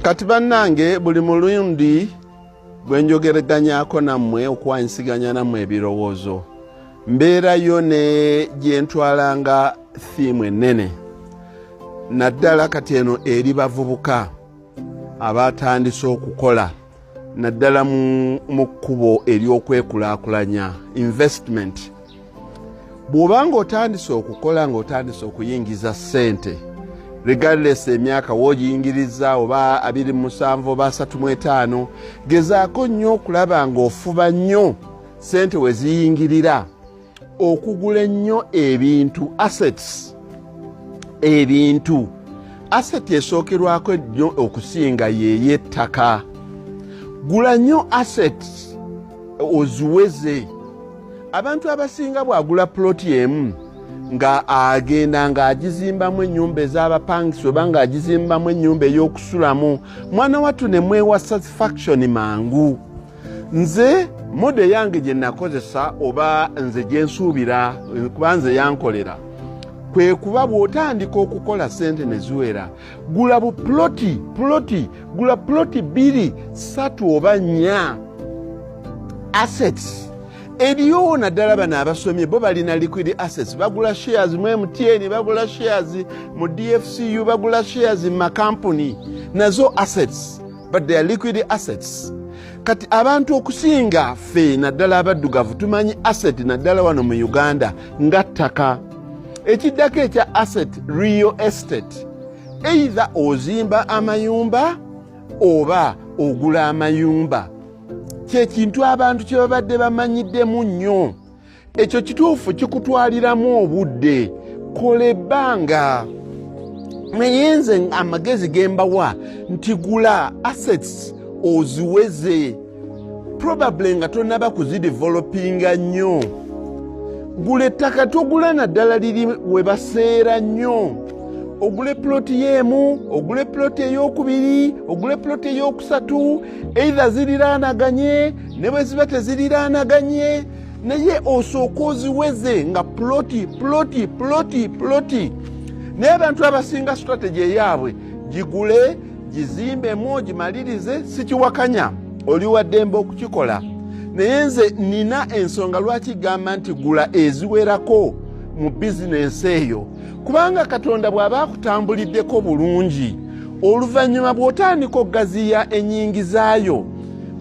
Kati bannange buli mulundi bwenjogeraganyako nammwe okwanyisiganya nammwe ebirowoozo mbeerayo ne gyentwalanga theme ennene naddala kati eno eri bavubuka abatandise okukola naddala mu kkubo ery'okwekulaakulanya investment. Bw'obanga otandise okukola ng'otandise okuyingiza ssente regardless emyaka wogiyingiriza oba 27 oba 35 gezaako nnyo okulaba ng'ofuba nnyo ssente we ziyingirira okugula ennyo ebintu assets. Ebintu asset esookerwako ennyo okusinga yeyettaka. Gula nnyo assets oziweze. Abantu abasinga bwagula ploti emu nga agenda nga agizimbamu ennyumba ez'abapangisi oba nga agizimbamu ennyumba ey'okusulamu mwana wattu ne mwewa satisfaction mangu. Nze mode yange gye nakozesa oba nze gye nsuubira kuba nze yankolera kwe kuba bw'otandika okukola ssente ne ziwera gula gula ploti 2, 3 oba 4 assets. Eriyo naddala bano abasomye bo balina liquid assets bagula shares mu MTN bagula shares mu DFCU bagula shares mu makampuni nazo assets but they are liquid assets. Kati abantu okusinga fe naddala abaddugavu tumanyi asset naddala wano mu Uganda nga ttaka. Ekiddako ekya asset real estate either ozimba amayumba oba ogula amayumba. Kyekintu abantu kye babadde bamanyiddemu nnyo. Ekyo kituufu kikutwaliramu obudde. Kola ebbanga. Naye nze amagezi gembawa nti gula assets oziweze. Probably nga tonnaba kuzidevelopinga nnyo. Gula ettaka togula naddala liri we baseera nnyo. Ogule ploti y'emu, ogule ploti ey'okubiri, ogule ploti ey'okusatu, either ziriraanaganye ne bwe ziba teziriraanaganye naye osooka oziweze nga ploti. Naye abantu abasinga strategy eyaabwe gigule gizimbemu gimalirize sikiwakanya oli wa ddembe okukikola. Naye nze nina ensonga lwaki gamba nti gula eziwerako mu bizinensi eyo kubanga Katonda bw'aba akutambuliddeko bulungi oluvannyuma bw'otandika okugaziya ennyingizaayo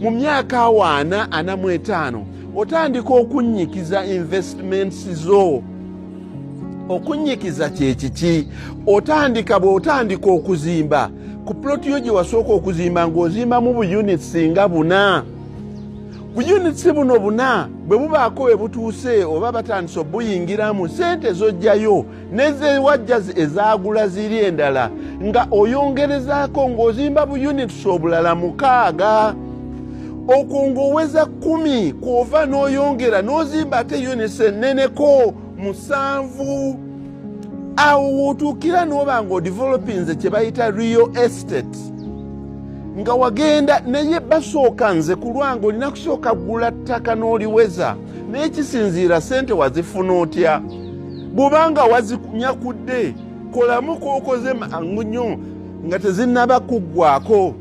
mu myaka 45 otandika okunnyikiza investments zo. Okunnyikiza kye kiki? Bw'otandika okuzimba ku ploti yo gye wasooka okuzimba ng'ozimbamu bu-units nga 4. Bu-units buno 4 bwe bubaako we butuuse oba batandise obuyingiramu ssente zojjayo neze wajja ezaagula ziri endala nga oyongerezaako ng'ozimba bu-units obulala 6. Okwo ng'oweza 10 kw'ova n'oyongera n'ozimba ate units enneneko 7. Awo wootuukira n'oba ng'odevelopinze kye bayita real estate nga wagenda naye basooka nze ku lwange olina kusooka gula ttaka n'oliweza naye kisinziira ssente wazifuna otya. Bw'obanga wazinyakudde kolamu k'okoze mangu nnyo nga tezinnaba kuggwako.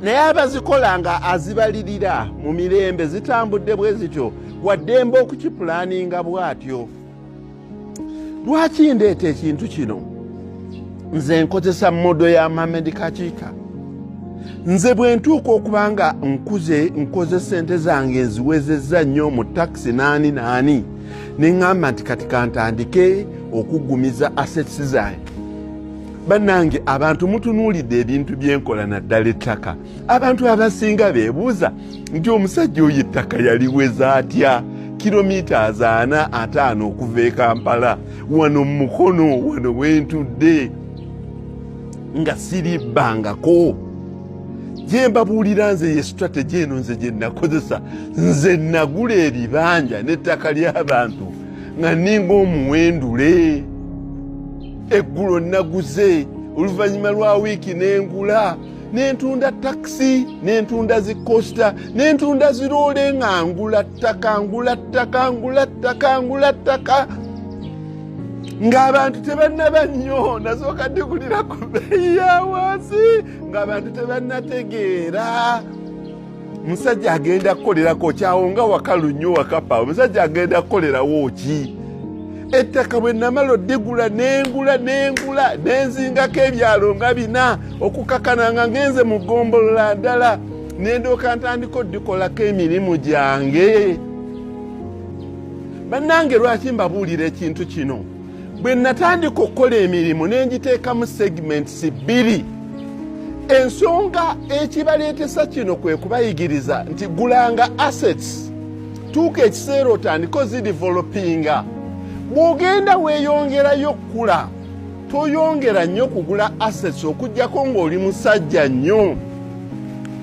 Naye abazikola nga azibalirira mu mirembe zitambudde bwe zityo waddembe okukipulaaninga bw'atyo. Lwaki ndeeta ekintu kino? Nze nkozesa modo ya Mohamed Kakika. Nze bwe ntuuka okubanga nkoze ssente zange nziwezezza nnyo mu taxi naani ne ŋŋamba nti kati kantandike okuggumiza assets zange. Bannange abantu mutunuulidde ebintu byenkola naddala ettaka. Abantu abasinga beebuuza nti omusajja oyo ettaka yaliweza atya kilomita 450 okuva e Kampala wano mu mukono wano wentudde nga siribbangako. Gye mbabuulira nze ye strategy eno nze gye nakozesa. Nze nagula ebibanja n'ettaka ly'abantu nga ninga omuwendule. Eggulo naguze oluvannyuma lwa wiiki n'engula nentunda taxi, nentunda zikosta, nentunda zirole ngula ttaka ng'abantu tebannaba nnyo nasooka ndikulira ku bbeeyi ya wansi ng'abantu tebannategeera. Musajja agenda kukolerako kyawo nga wakalu nnyo wakapa, omusajja agenda kukolerawo ki? Ettaka bwe namala oddigula nengula nenzingako ebyalo nga bina okukakana nga ngenze mu ggombolola ndala nendooka ntandika oddikolako emirimu gyange. Bannange lwaki mbabuulira ekintu kino? Bwe natandika okukola emirimu nenjiteekamu segments 2. Ensonga ekibaleetesa kino kwe kubayigiriza nti gulanga assets, tuuka ekiseera otandika ozidevelopinga. Bw'ogenda weeyongerayo okukula toyongera nnyo kugula assets okuggyako ng'oli musajja nnyo.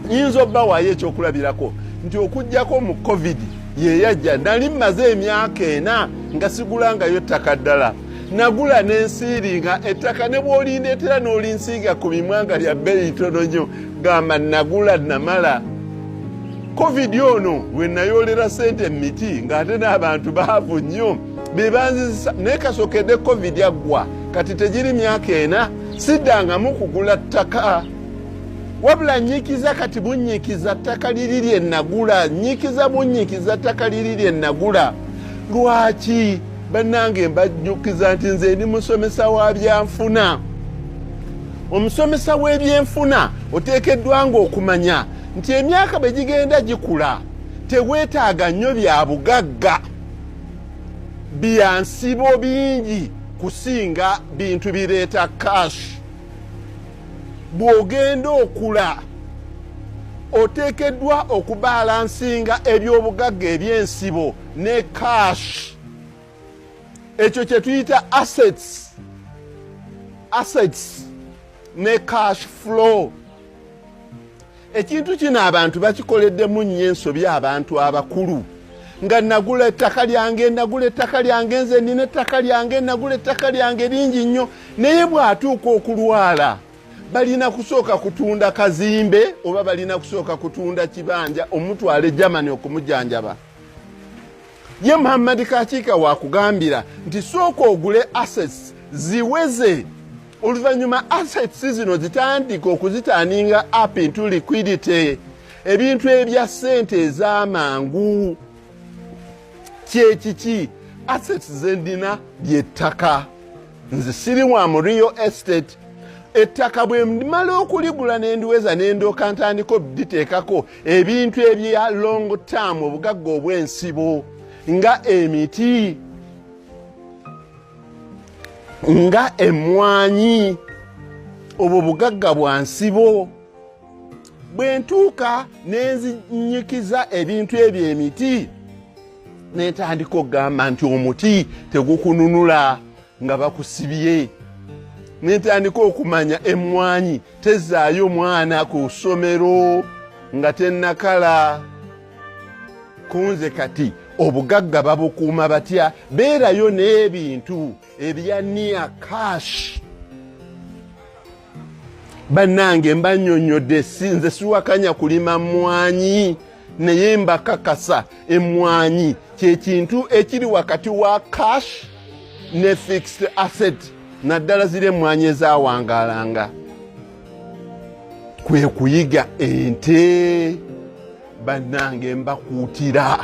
Nyinza obbawaayo ekyokulabirako nti okuggyako mu covid yeyajja nali mmaze emyaka 4 nga sigulangayo ttaka ddala. Nagula n'ensiiringa ettaka ne bw'olindeetera n'olinsiiga ku mimwanga lya bbeeyi tono nnyo gamba nagula namala. Covid ono we nayoolera ssente miti ng'ate n'abantu baavu nnyo bebanzisa naye kasookedde covid yaggwa kati tegiri myaka 4 siddangamu kugula ttaka. Wabula nnyikiza kati bunnyikiza ttaka liri lye nagula, nnyikiza bunnyikiza ttaka liri lye nagula. Lwaki? Bannange mbajjukiza nti nze ndi musomesa wa byanfuna. Omusomesa w'ebyenfuna oteekeddwa ng'okumanya nti emyaka bwe gigenda gikula teweetaaga nnyo bya bugagga byansibo bingi kusinga bintu bireeta cash. Bw'ogenda okula oteekeddwa okubalansinga ebyobugagga ebyensibo ne cash. Ekyo kye tuyita assets ne cash flow. Ekintu kino abantu bakikoleddemu nnyo ensobi abantu abakulu. Nga nagula ettaka lyange nze nina ettaka lyange nagula ettaka lyange lingi nnyo, naye bw'atuuka okulwala balina kusooka kutunda kazimbe oba balina kusooka kutunda kibanja omutwale Germany okumujanjaba. Ye Muhammad Kakika wakugambira nti sooka ogule assets ziweze, oluvannyuma assets zino zitandika okuzitaaninga up into liquidity, ebintu ebya ssente ez'amangu. Kyekiki? Assets zendina by'ettaka. Nze siri wa mu real estate. Ettaka bwe mmala okuligula nendiweza nendooka ntandika obuditeekako ebintu ebya long term, obugagga obwensibo nga emiti, nga emmwanyi, obwo bugagga bwa nsibo. Bwe ntuuka nenzinyikiza ebintu ebyo emiti netandika okugamba nti omuti tegukununula nga bakusibye. Netandika okumanya emmwanyi tezaayo mwana ku ssomero nga tennakala. Kunze kati obugagga babukuuma batya? Beerayo n'ebintu ebya near cash. Bannange mbannyonnyodde nze siwakanya kulima mmwanyi, naye mbakakasa emmwanyi kyekintu ekiri wakati wa cash ne fixed asset, naddala ziri emmwanyi ezawangaalanga. Kwe kuyiga ente. Bannange mbakuutira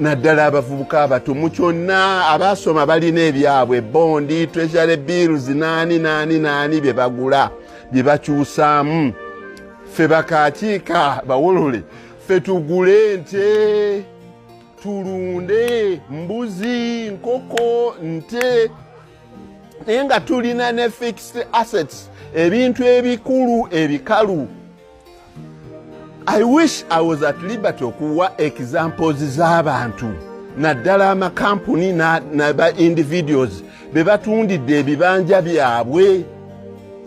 naddala abavubuka abato mu kyonna abaasoma balina ebyabwe, bondi, treasury bills, naani bye bagula bye bakyusaamu. Ffe bakakiika bawolole, ffe tugule ente, tulunde mbuzi, nkoko, nte, naye nga tulina ne fixed assets, ebintu ebikulu ebikalu. I wish I was at liberty okuwa examples z'abantu naddala amakampuni ba individuals be batundidde ebibanja byabwe,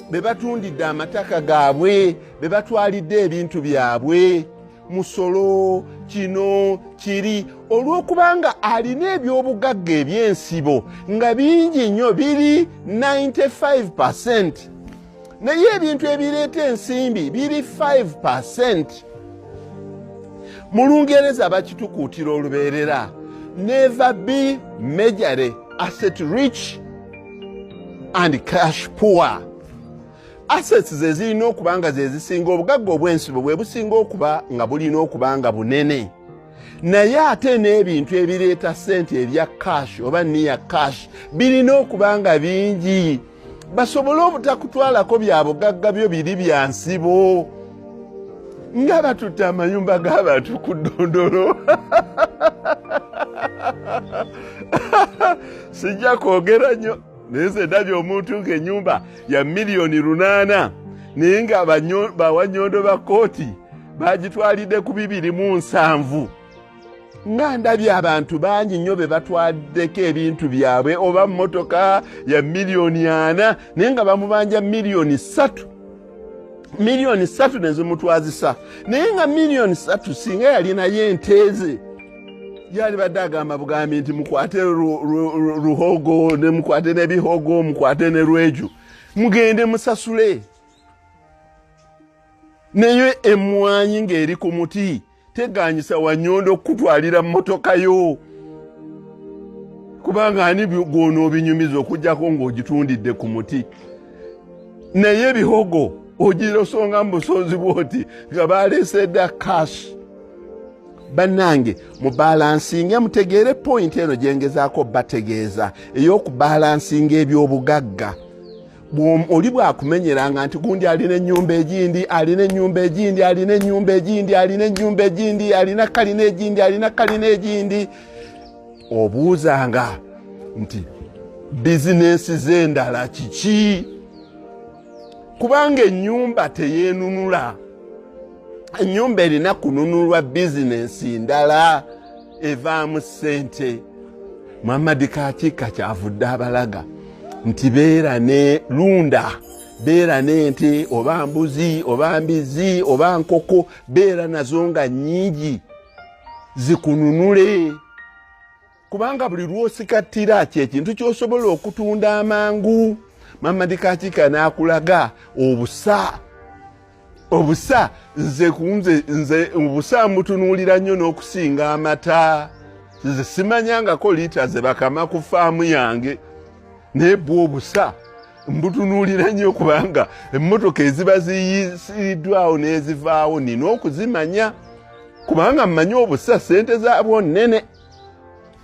be batundidde amataka gaabwe, be batwalidde ebintu byabwe, musolo kino kiri, olw'okubanga alina ebyobugagga ebyensibo nga bingi nnyo, biri 95%. naye ebintu ebireeta ensimbi biri 5%. mu Lungereza bakitukuutira olubeerera, never be majorly asset rich and cash poor. Assets ze zirina okuba nga ze zisinga, obugagga obwensibo bwe businga okuba nga bulina okuba nga bunene. Naye ate n'ebintu ebireeta ssente ebya cash oba near cash birina okuba nga bingi, basobole obutakutwalako bya bugagga byo biri bya nsibo. Nga batutte amayumba g'abantu ku Ddondolo. Sijja kwogera nnyo, naye nze ndabye omuntu ng'ennyumba ya miliyoni 8 naye nga bawannyondo ba kooti bagitwalidde ku 207. Nga ndabye abantu bangi nnyo be batwaliddeko ebintu byabwe, oba mmotoka ya miliyoni 4 naye nga bamubanja miliyoni 3. Miliyoni 3 nezimutwazisa, naye nga miliyoni 3 singa yalinayo enteeze yali badde agamba bugambi nti mukwate ruhogo ne mukwate n'ebihogo mukwate ne rweju mugende musasule. Naye emmwanyi ng'eri ku muti teganyisa Wannyondo okutwalira mmotoka yo, kubanga ani gw'onoobinyumiza okujjako ng'ogitundidde ku muti. Naye ebihogo ogirosonga mu busozi bwoti nga baleese dda cash. Bannange mubalansinge, mutegeere point eno gyengezaako bategeeza ey'okubalansinga eby'obugagga. Oli bwakumenyeranga nti gundi alina ennyumba egindi, alina ennyumba egindi, alina ennyumba egindi, alina ennyumba egindi, alina kalina egindi, alina kalina egindi, obuuzanga nti bizinensi z'endala kiki? Kubanga ennyumba teyeenunula. Ennyumba erina kununulwa bizinensi ndala evaamu ssente. Muhammad Kakika kyavudde abalaga nti beera ne lunda, beera n'ente oba mbuzi oba mbizi oba nkoko, beera nazo nga nnyingi zikununule, kubanga buli lw'osikattira ky'ekintu ky'osobola okutunda amangu. Muhammad Kakika n'akulaga obusa nze obusa mbutunuulira nnyo n'okusinga amata. Nze simanyangako liita ze bakama ku faamu yange, naye bwe obusa mbutunuulira nnyo kubanga emmotoka eziba ziyisiddwawo n'ezivaawo nina okuzimanya, kubanga mmanyi obusa ssente zaabwo nnene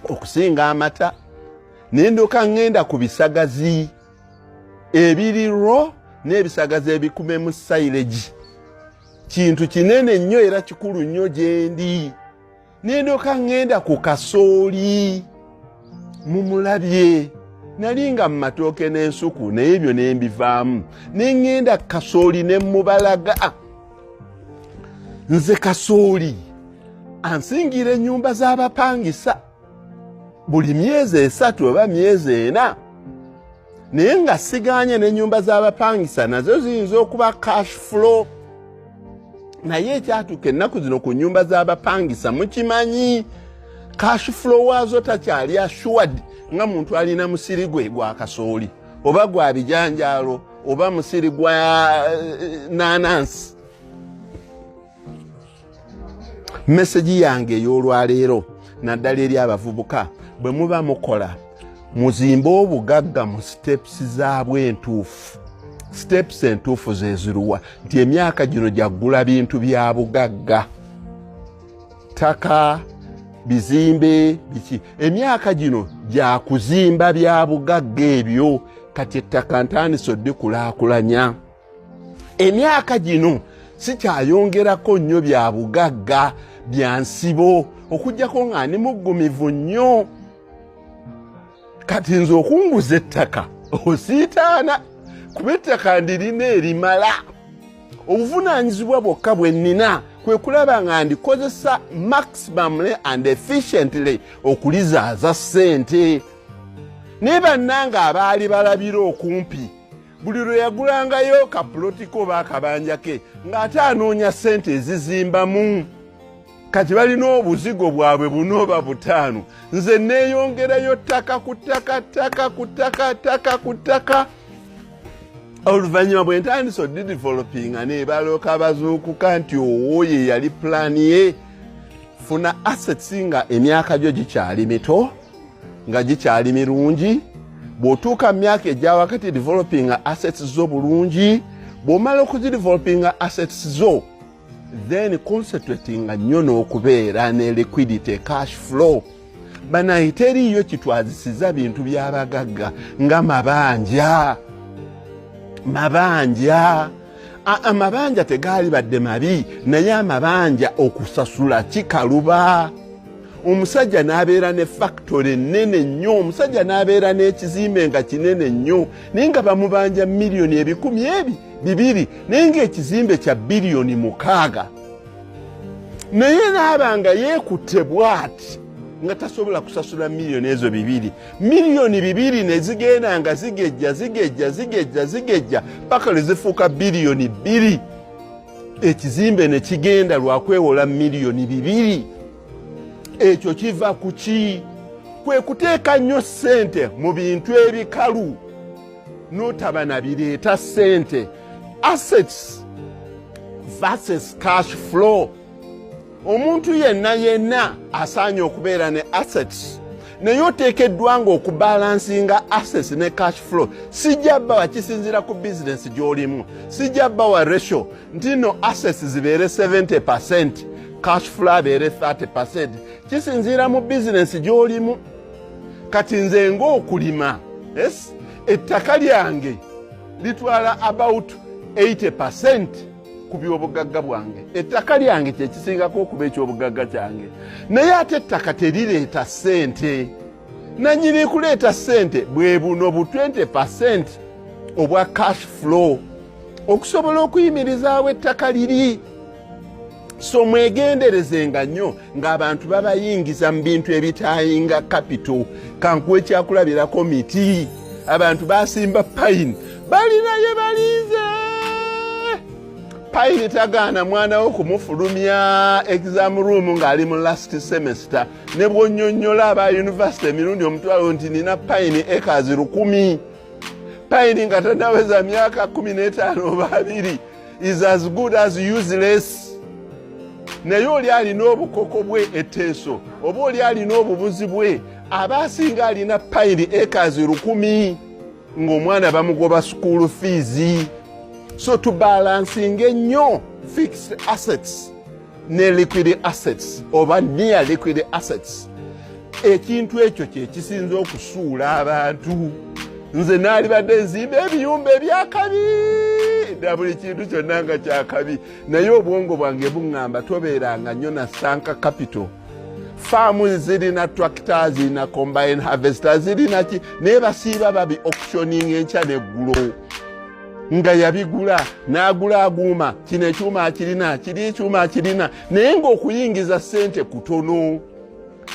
okusinga amata. Nendoka ngenda ku bisagazi ebiriro n'ebisagazi ebikumemu silage, kintu kinene nnyo era kikulu nnyo gyendi. Nendoka ngenda ku kasooli, mumulabye nali nga mu matooke n'ensuku naye ebyo nembivaamu, nengenda kasooli ne mubalaga. Nze kasooli ansingira ennyumba z'abapangisa buli myezi 3 oba myezi 4, naye nga siganye n'ennyumba z'abapangisa nazo ziyinza okuba cash flow. Naye ekyatuuka ennaku zino ku nnyumba z'abapangisa mukimanyi cash flow waazo takyali assured nga muntu alina musiri gwe gwa kasooli oba gwa bijanjaalo oba musiri gwa nanansi. Message yange ey'olwaleero naddala eri abavubuka, bwe muba mukola muzimbe obugagga mu steps zaabwo entuufu. Steps entuufu zeziruwa nti emyaka gino jaggula bintu bya bugagga, taka, bizimbe biki. Emyaka gino gya kuzimba bya bugagga ebyo, kati ettaka ntandise oddikulaakulanya. Emyaka gino sikyayongerako nnyo bya bugagga bya nsibo, okujjako nga ndi muggumivu nnyo. Kati nze okunguza ettaka osiitaana, kuba ettaka ndirina erimala. Obuvunaanyizibwa bwokka bwe nnina kwe kulaba nga ndikozesa maximumly and efficiently okulizaaza ssente. Naye bannange abaali balabira okumpi, buli lwe yagulangayo kapulotiko oba akabanja ke ng'ate anoonya ssente ezizimbamu. Kati balina obuzigo bwabwe 4 oba 5, nze neeyongerayo ttaka ku ttaka, ttaka ku ttaka, ttaka ku ttaka. Oluvanyuma bwentandise odideveloping ne balooka bazuukuka nti owoye yali plan ye funa assets nga emyaka gyo gikyali mito nga gikyali mirungi bw'otuuka mu myaka ejja wakati developing assets zo bulungi bw'omala okuzideveloping assets zo then concentrating nnyo n'okubeera ne liquidity cash flow banayi teriyo kitwazisiza bintu by'abagagga nga mabanja amabanja tegaali badde mabi naye amabanja okusasula kikaluba omusajja n'abeera ne factory nnene nnyo omusajja n'abeera n'ekizimbe nga kinene nnyo naye nga bamubanja miliyoni 200 naye ng'ekizimbe kya biliyoni 6 naye n'abanga yeekutte bw'ati nga tasobola kusasula miliyoni ezo 2 miliyoni 2 ne zigenda nga zigejja paka lezifuuka biliyoni 2 ekizimbe ne kigenda lwakwewola miliyoni 2 ekyo kiva ku ki kwe kuteeka nnyo ssente mu bintu ebikalu n'otaba na bireeta ssente assets versus cash flow omuntu yenna asaanye okubeera ne assets naye oteekeddwa nga okubalansinga assets ne cash flow sijja bawa kisinziira ku bizinesi gy'olimu sijja bawa ratio nti no assets zibeere 70% cash flow abeere 30% kisinziira mu bizinesi gy'olimu kati nze ng'okulima ettaka lyange litwala about 80% ku by'obugagga bwange ettaka lyange kye kisingako okuba eky'obugagga kyange naye ate ettaka terireeta ssente nannyini kuleeta ssente bwe buno bu 20% obwa cash flow okusobola okuyimirizaawo ettaka liri so mwegenderezenga nnyo ng'abantu babayingiza mu bintu ebitayinga capital kankuwa ekyakulabirako miti abantu basimba payini balinaye balinze payini tagaana mwana wo kumufulumya exam room ng'ali mu last semester ne bw'onnyonnyola aba university emirundi omutwalo nti nina payini acres 1000 payini nga tanaweza myaka 15 oba 2 is as good as useless naye oli alina obukoko bwe etteeso oba oli alina obubuzi bwe aba asinga alina payini acres 1000 ng'omwana bamugoba school fees so tubalancing ennyo fixed assets ne liquid assets oba near liquid assets ekintu ekyo kye kisinza okusuula abantu nze naali badde nzimba ebiyumba ebyakabi dda buli kintu kyonna nga kyakabi naye obwongo bwange buŋŋamba tobeeranga nnyo na sanka capital faamu zirina tractor zirina combine harvester zirina ki naye basiiba babi auctioning enkya n'eggulo nga yabigula n'agula aguuma kino ekyuma akirina kiri ekyuma akirina naye ng'okuyingiza ssente kutono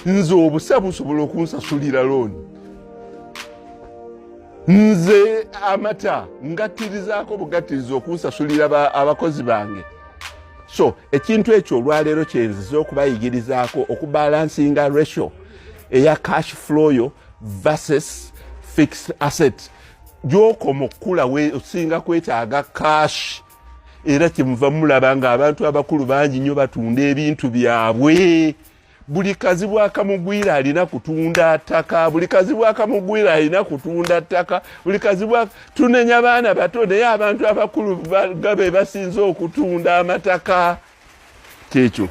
nze obusa busobola okunsasulira looni nze amata ngattirizaako bugattiriza okunsasulira abakozi bange so ekintu ekyo olwaleero kyenziza okubayigirizaako okubalansinga ratio eya cash flow yo versus fixed asset gy'okoma okukula osinga kwetaaga cash era kyemuva mulaba ng'abantu abakulu bangi nnyo batunda ebintu byabwe buli kazi bwakamugwira alina kutunda ttaka buli kazi bwakamugwira alina kutunda ttaka buli kazi tunenya baana bato naye abantu abakulu gabe basinze okutunda amataka kyekyo